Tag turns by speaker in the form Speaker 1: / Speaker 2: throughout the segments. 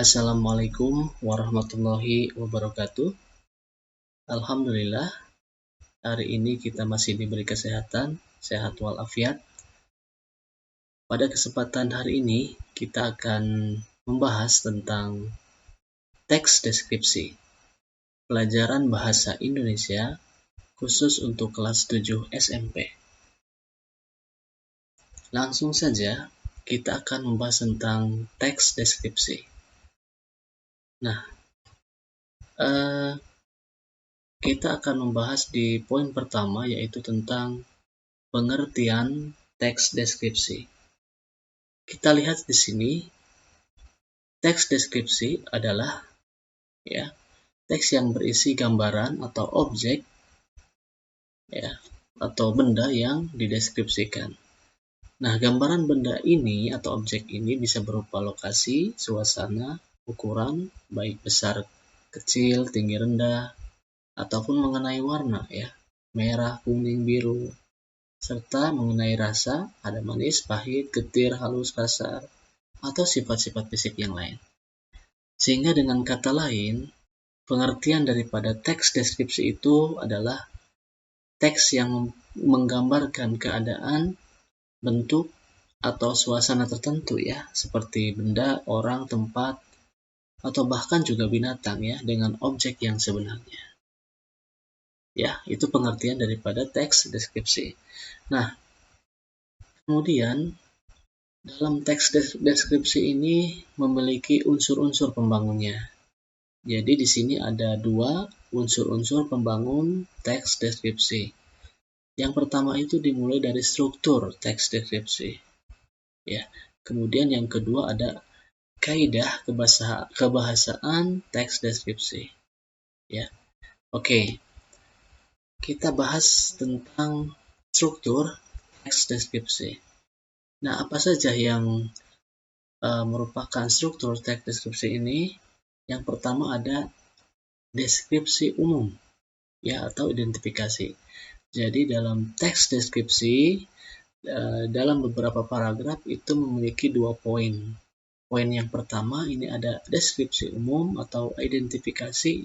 Speaker 1: Assalamualaikum warahmatullahi wabarakatuh. Alhamdulillah, hari ini kita masih diberi kesehatan, sehat walafiat. Pada kesempatan hari ini, kita akan membahas tentang teks deskripsi, pelajaran bahasa Indonesia, khusus untuk kelas 7 SMP. Langsung saja, kita akan membahas tentang teks deskripsi. Nah, kita akan membahas di poin pertama, yaitu tentang pengertian teks deskripsi. Kita lihat di sini, teks deskripsi adalah teks yang berisi gambaran atau objek atau benda yang dideskripsikan. Nah, gambaran benda ini atau objek ini bisa berupa lokasi, suasana, ukuran, baik besar, kecil, tinggi, rendah, ataupun mengenai warna merah, kuning, biru, serta mengenai rasa, ada manis, pahit, getir, halus, kasar, atau sifat-sifat fisik yang lain. Sehingga dengan kata lain, pengertian daripada teks deskripsi itu adalah teks yang menggambarkan keadaan, bentuk, atau suasana tertentu seperti benda, orang, tempat, atau bahkan juga binatang dengan objek yang sebenarnya. Itu pengertian daripada teks deskripsi. Nah, kemudian dalam teks deskripsi ini memiliki unsur-unsur pembangunnya. Jadi di sini ada 2 unsur-unsur pembangun teks deskripsi. Yang pertama itu dimulai dari struktur teks deskripsi. Kemudian yang kedua ada kaidah kebahasaan teks deskripsi. Oke. Kita bahas tentang struktur teks deskripsi. Nah, apa saja yang merupakan struktur teks deskripsi ini? Yang pertama ada deskripsi umum atau identifikasi. Jadi dalam teks deskripsi dalam beberapa paragraf itu memiliki 2 poin. Poin yang pertama ini ada deskripsi umum atau identifikasi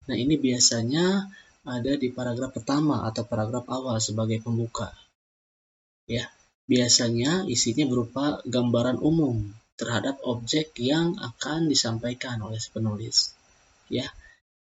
Speaker 1: Nah, ini biasanya ada di paragraf pertama atau paragraf awal sebagai pembuka. Biasanya isinya berupa gambaran umum terhadap objek yang akan disampaikan oleh penulis.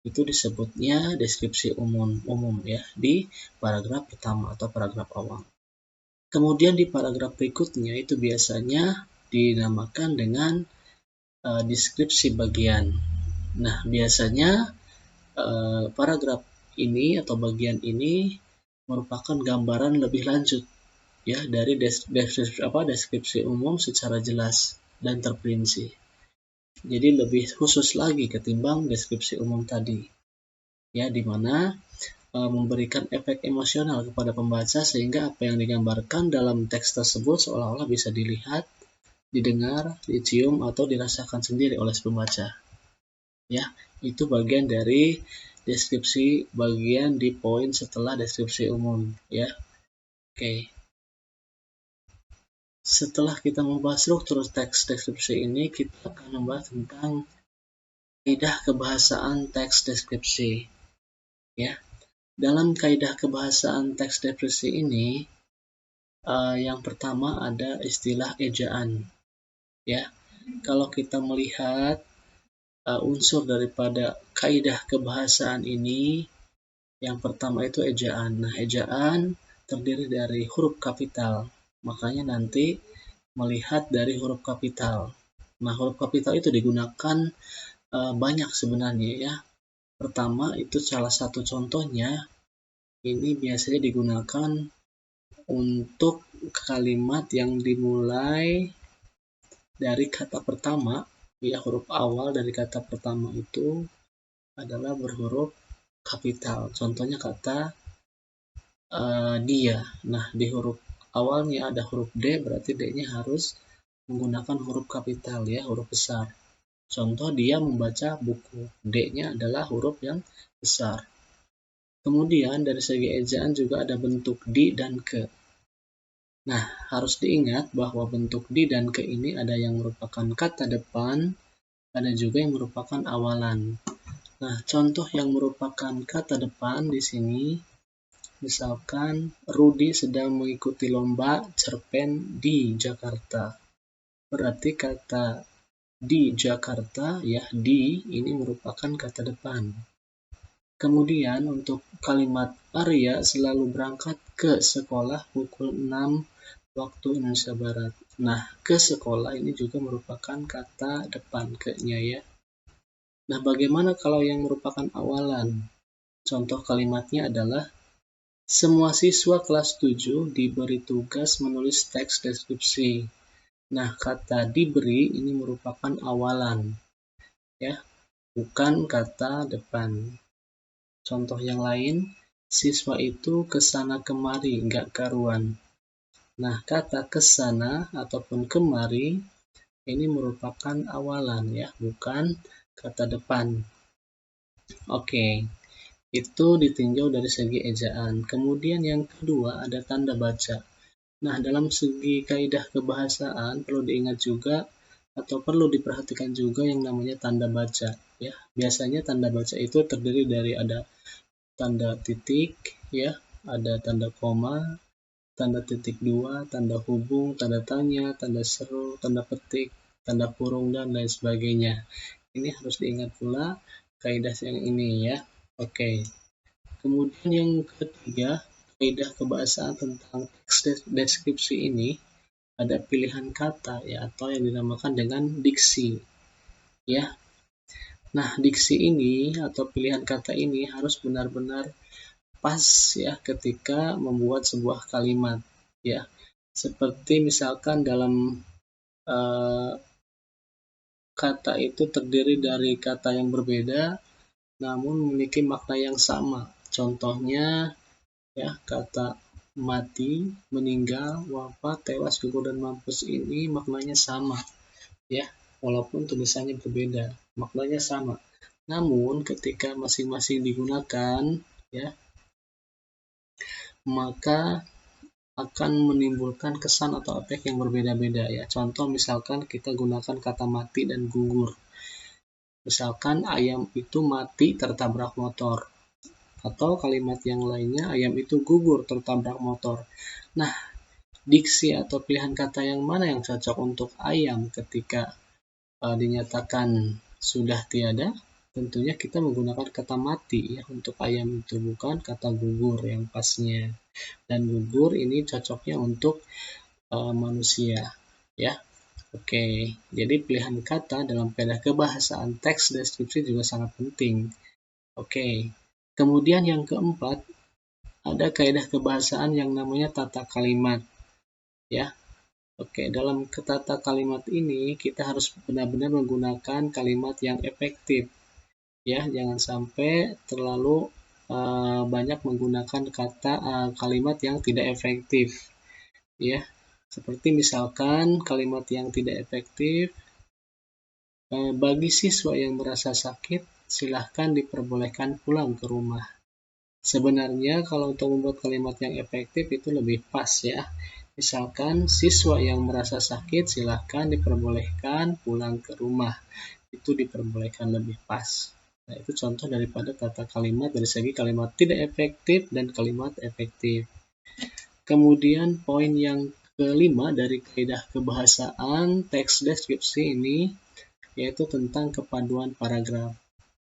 Speaker 1: Itu disebutnya deskripsi umum di paragraf pertama atau paragraf awal. Kemudian di paragraf berikutnya itu biasanya dinamakan dengan deskripsi bagian. Nah, biasanya paragraf ini atau bagian ini merupakan gambaran lebih lanjut dari deskripsi umum secara jelas dan terperinci. Jadi lebih khusus lagi ketimbang deskripsi umum tadi. Di mana memberikan efek emosional kepada pembaca sehingga apa yang digambarkan dalam teks tersebut seolah-olah bisa dilihat, didengar, dicium atau dirasakan sendiri oleh pembaca. Itu bagian dari deskripsi bagian di poin setelah deskripsi umum Oke. Setelah kita membahas struktur teks deskripsi ini, kita akan membahas tentang kaidah kebahasaan teks deskripsi. Dalam kaidah kebahasaan teks deskripsi ini, yang pertama ada istilah ejaan. Kalau kita melihat unsur daripada kaidah kebahasaan ini, yang pertama itu ejaan. Nah, ejaan terdiri dari huruf kapital. Makanya nanti melihat dari huruf kapital. Nah, huruf kapital itu digunakan banyak sebenarnya Pertama itu salah satu contohnya, ini biasanya digunakan untuk kalimat yang dimulai dari kata pertama, huruf awal dari kata pertama itu adalah berhuruf kapital. Contohnya kata dia. Nah, di huruf awalnya ada huruf D, berarti D-nya harus menggunakan huruf kapital huruf besar. Contoh, dia membaca buku. D-nya adalah huruf yang besar. Kemudian dari segi ejaan juga ada bentuk di dan ke. Nah, harus diingat bahwa bentuk di dan ke ini ada yang merupakan kata depan ada juga yang merupakan awalan. Nah, contoh yang merupakan kata depan di sini, misalkan Rudi sedang mengikuti lomba cerpen di Jakarta. Berarti kata di Jakarta, ya, di ini merupakan kata depan. Kemudian untuk kalimat Arya selalu berangkat ke sekolah pukul 6 waktu Indonesia Barat. Nah, ke sekolah ini juga merupakan kata depan ke-nya, ya. Nah, bagaimana kalau yang merupakan awalan? Contoh kalimatnya adalah semua siswa kelas 7 diberi tugas menulis teks deskripsi. Nah, kata diberi ini merupakan awalan, ya, bukan kata depan. Contoh yang lain, siswa itu kesana kemari, nggak karuan. Nah, kata kesana ataupun kemari ini merupakan awalan, ya, bukan kata depan. Oke, itu ditinjau dari segi ejaan. Kemudian yang kedua ada tanda baca. Nah, dalam segi kaidah kebahasaan perlu diingat juga atau perlu diperhatikan juga yang namanya tanda baca, ya. Biasanya tanda baca itu terdiri dari ada tanda titik, ya, ada tanda koma, tanda titik dua, tanda hubung, tanda tanya, tanda seru, tanda petik, tanda kurung, dan lain sebagainya. Ini harus diingat pula kaidah yang ini, ya. Oke. Kemudian yang ketiga, kaidah kebahasaan tentang teks deskripsi ini ada pilihan kata, ya, atau yang dinamakan dengan diksi, ya. Nah, diksi ini atau pilihan kata ini harus benar-benar pas, ya, ketika membuat sebuah kalimat, ya. Seperti misalkan dalam kata itu terdiri dari kata yang berbeda namun memiliki makna yang sama. Contohnya, ya, kata mati, meninggal, wafat, tewas, gugur, dan mampus ini maknanya sama, ya, walaupun tulisannya berbeda, maknanya sama. Namun ketika masing-masing digunakan, ya, maka akan menimbulkan kesan atau efek yang berbeda-beda, ya. Contoh misalkan kita gunakan kata mati dan gugur. Misalkan ayam itu mati tertabrak motor. Atau kalimat yang lainnya ayam itu gugur tertabrak motor. Nah, diksi atau pilihan kata yang mana yang cocok untuk ayam ketika dinyatakan sudah tiada? Tentunya kita menggunakan kata mati, ya, untuk ayam itu, bukan kata gugur yang pasnya. Dan gugur ini cocoknya untuk manusia, ya. Oke, jadi pilihan kata dalam kaidah kebahasaan teks deskripsi juga sangat penting. Oke, kemudian yang keempat ada kaidah kebahasaan yang namanya tata kalimat, ya. Oke, dalam tata kalimat ini kita harus benar-benar menggunakan kalimat yang efektif, ya. Jangan sampai terlalu banyak menggunakan kalimat yang tidak efektif, ya. Seperti misalkan kalimat yang tidak efektif, bagi siswa yang merasa sakit, silahkan diperbolehkan pulang ke rumah. Sebenarnya kalau untuk membuat kalimat yang efektif itu lebih pas, ya. Misalkan siswa yang merasa sakit silahkan diperbolehkan pulang ke rumah. Itu diperbolehkan lebih pas. Nah, itu contoh daripada tata kalimat dari segi kalimat tidak efektif dan kalimat efektif. Kemudian poin yang kelima dari kaidah kebahasaan teks deskripsi ini yaitu tentang kepaduan paragraf,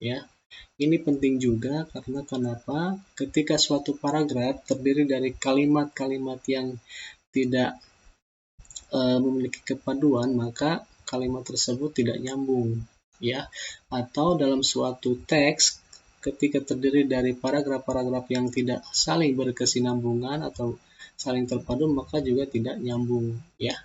Speaker 1: ya. Ini penting juga karena kenapa? Ketika suatu paragraf terdiri dari kalimat-kalimat yang tidak memiliki kepaduan, maka kalimat tersebut tidak nyambung, ya. Atau dalam suatu teks ketika terdiri dari paragraf-paragraf yang tidak saling berkesinambungan atau saling terpadu, maka juga tidak nyambung, ya.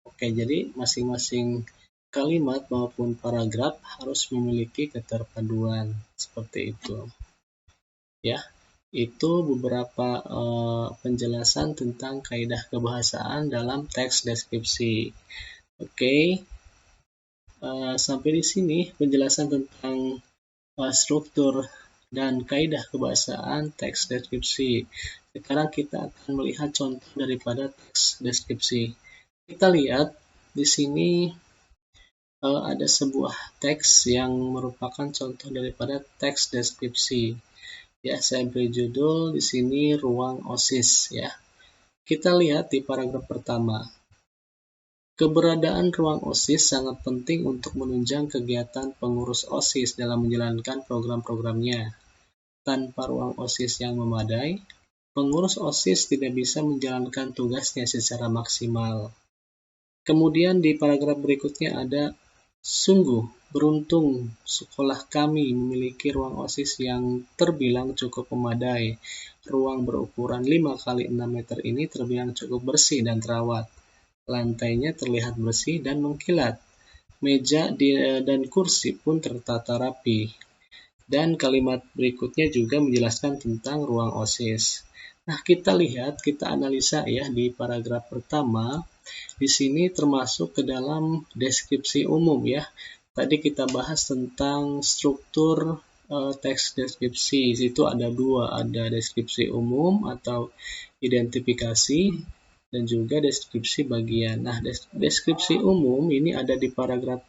Speaker 1: Oke, jadi masing-masing kalimat maupun paragraf harus memiliki keterpaduan seperti itu, ya. Itu beberapa penjelasan tentang kaidah kebahasaan dalam teks deskripsi. Oke, sampai di sini penjelasan tentang struktur dan kaidah kebahasaan teks deskripsi. Sekarang kita akan melihat contoh daripada teks deskripsi. Kita lihat di sini ada sebuah teks yang merupakan contoh daripada teks deskripsi. Ya, saya beri judul di sini ruang OSIS ya. Kita lihat di paragraf pertama. Keberadaan ruang OSIS sangat penting untuk menunjang kegiatan pengurus OSIS dalam menjalankan program-programnya. Tanpa ruang OSIS yang memadai, pengurus OSIS tidak bisa menjalankan tugasnya secara maksimal. Kemudian di paragraf berikutnya ada, sungguh beruntung sekolah kami memiliki ruang OSIS yang terbilang cukup memadai. Ruang berukuran 5x6 meter ini terbilang cukup bersih dan terawat. Lantainya terlihat bersih dan mengkilat. Meja dan kursi pun tertata rapi. Dan kalimat berikutnya juga menjelaskan tentang ruang OSIS. Nah, kita lihat, kita analisa ya di paragraf pertama. Di sini termasuk ke dalam deskripsi umum ya. Tadi kita bahas tentang struktur teks deskripsi. Itu ada dua, ada deskripsi umum atau identifikasi dan juga deskripsi bagian. Nah, deskripsi umum ini ada di paragraf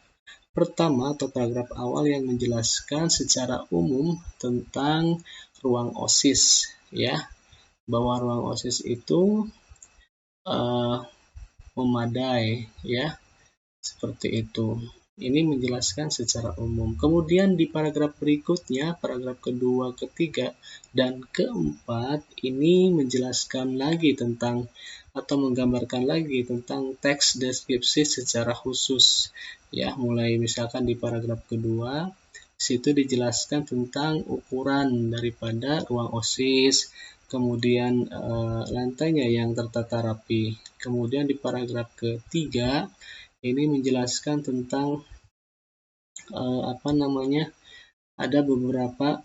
Speaker 1: pertama atau paragraf awal yang menjelaskan secara umum tentang ruang OSIS ya. Bahwa ruang OSIS itu memadai ya, seperti itu. Ini menjelaskan secara umum. Kemudian di paragraf berikutnya, paragraf kedua, ketiga, dan keempat, ini menjelaskan lagi tentang atau menggambarkan lagi tentang teks deskripsi secara khusus. Ya, mulai misalkan di paragraf kedua, situ dijelaskan tentang ukuran daripada ruang OSIS, kemudian lantainya yang tertata rapi. Kemudian di paragraf ketiga ini menjelaskan tentang ada beberapa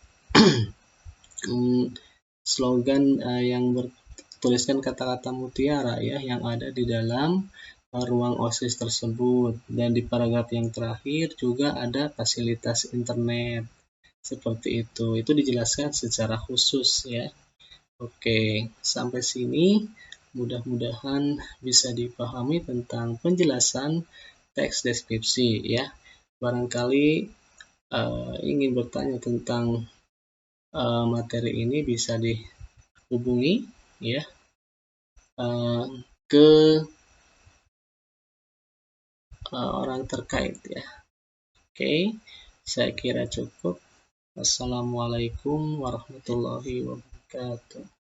Speaker 1: slogan yang bertuliskan kata-kata mutiara ya yang ada di dalam ruang OSIS tersebut. Dan di paragraf yang terakhir juga ada fasilitas internet seperti itu. Itu dijelaskan secara khusus ya. Oke, sampai sini mudah-mudahan bisa dipahami tentang penjelasan teks deskripsi ya. Barangkali ingin bertanya tentang materi ini bisa dihubungi ya ke orang terkait ya. Oke, saya kira cukup. Assalamualaikum warahmatullahi wabarakatuh.